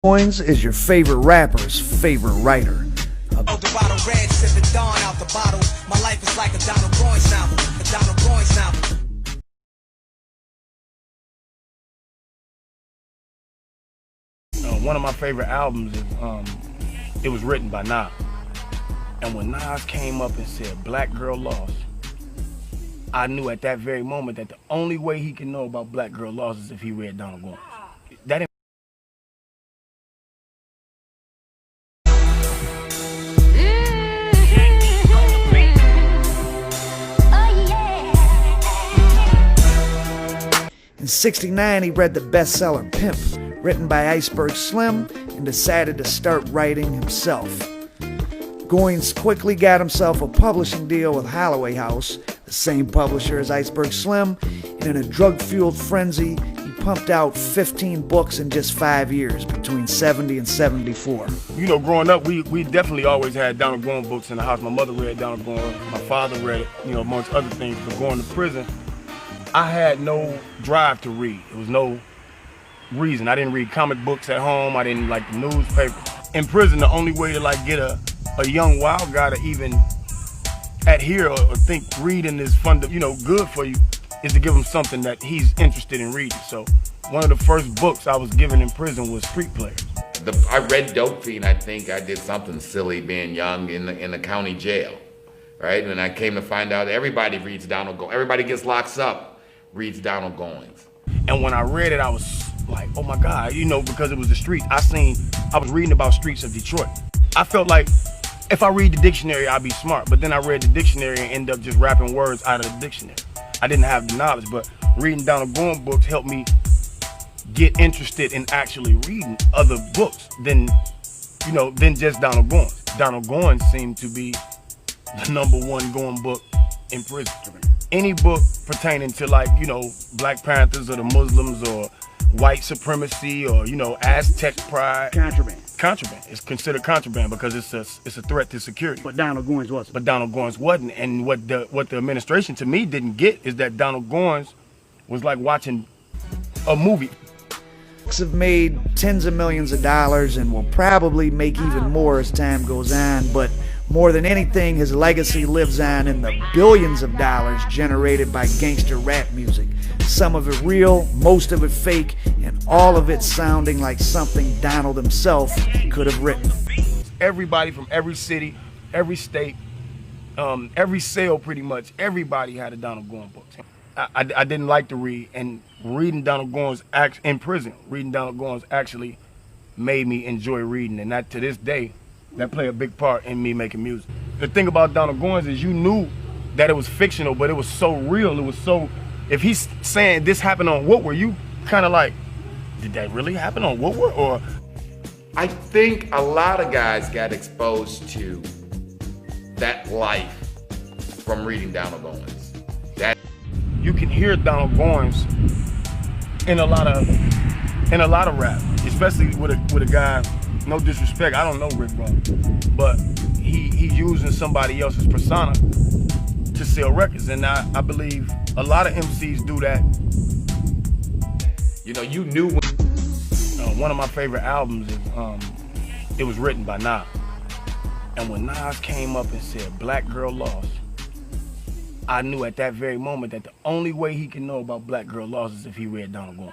Goines is your favorite rapper's favorite writer. The bottle red, sipping dawn out the bottle. My life is like a Donald Goines novel. A Donald Goines novel. One of my favorite albums is it was written by Nas. And when Nas came up and said Black Girl Lost, I knew at that very moment that the only way he could know about Black Girl Lost is if he read Donald Goines. That In '69, he read the bestseller Pimp, written by Iceberg Slim, and decided to start writing himself. Goines quickly got himself a publishing deal with Holloway House, the same publisher as Iceberg Slim, and in a drug-fueled frenzy, he pumped out 15 books in just 5 years, between 70 and 74. You know, growing up, we definitely always had Donald Goines books in the house. My mother read Donald Goines, my father read it, you know, amongst other things. But going to prison, I had no drive to read. There was no reason. I didn't read comic books at home. I didn't like the newspaper. In prison, the only way to like get a young wild guy to even adhere or think reading is fun, you know, good for you, is to give him something that he's interested in reading. So one of the first books I was given in prison was Street Players. I read Dope Fiend. I think I did something silly being young in the county jail, right? And I came to find out everybody reads Donald Goines. Everybody gets locked up, reads Donald Goines. And when I read it, I was like, oh my God, you know, because it was the street. I was reading about streets of Detroit. I felt like if I read the dictionary, I'd be smart. But then I read the dictionary and ended up just rapping words out of the dictionary. I didn't have the knowledge, but reading Donald Goines books helped me get interested in actually reading other books than just Donald Goines. Donald Goines seemed to be the #1 going book in prison. Any book pertaining to, like, you know, Black Panthers or the Muslims or white supremacy or, you know, Aztec pride. Contraband. It's considered contraband because it's a threat to security. But Donald Goines wasn't. But Donald Goines wasn't. And what the administration to me didn't get is that Donald Goines was like watching a movie. Books have made tens of millions of dollars and will probably make even more as time goes on, but more than anything, his legacy lives on in the billions of dollars generated by gangster rap music. Some of it real, most of it fake, and all of it sounding like something Donald himself could have written. Everybody from every city, every state, every sale pretty much, everybody had a Donald Goines book. I didn't like to read, and reading Donald Goines in prison, reading Donald Goines actually made me enjoy reading, and that to this day, that played a big part in me making music. The thing about Donald Goines is you knew that it was fictional, but it was so real. It was so, if he's saying this happened on Woodward, you kind of like, did that really happen on Woodward? Or I think a lot of guys got exposed to that life from reading Donald Goines. You can hear Donald Goines in a lot of rap, especially with a guy. No disrespect, I don't know Rick Ross, but he's using somebody else's persona to sell records, and I believe a lot of MCs do that. You know, you knew when. One of my favorite albums is it was written by Nas, and when Nas came up and said Black Girl Lost, I knew at that very moment that the only way he can know about Black Girl Lost is if he read Donald Goines.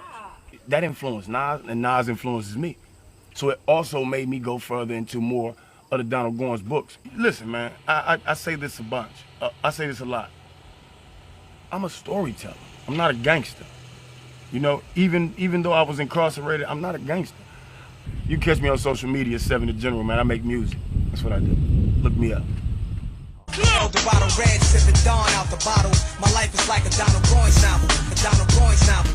That influenced Nas, and Nas influences me. So it also made me go further into more of the Donald Goines books. Listen, man, I say this a bunch. I say this a lot. I'm a storyteller. I'm not a gangster. You know, even though I was incarcerated, I'm not a gangster. You catch me on social media, 7 the General, man. I make music. That's what I do. Look me up. The bottle red, sipping dawn out the bottle. My life is like a Donald Goines novel. A Donald Goines novel.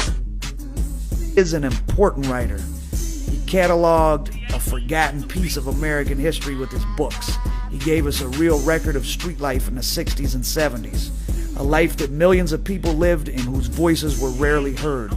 He is an important writer. He cataloged a forgotten piece of American history with his books. He gave us a real record of street life in the 60s and 70s. A life that millions of people lived and whose voices were rarely heard.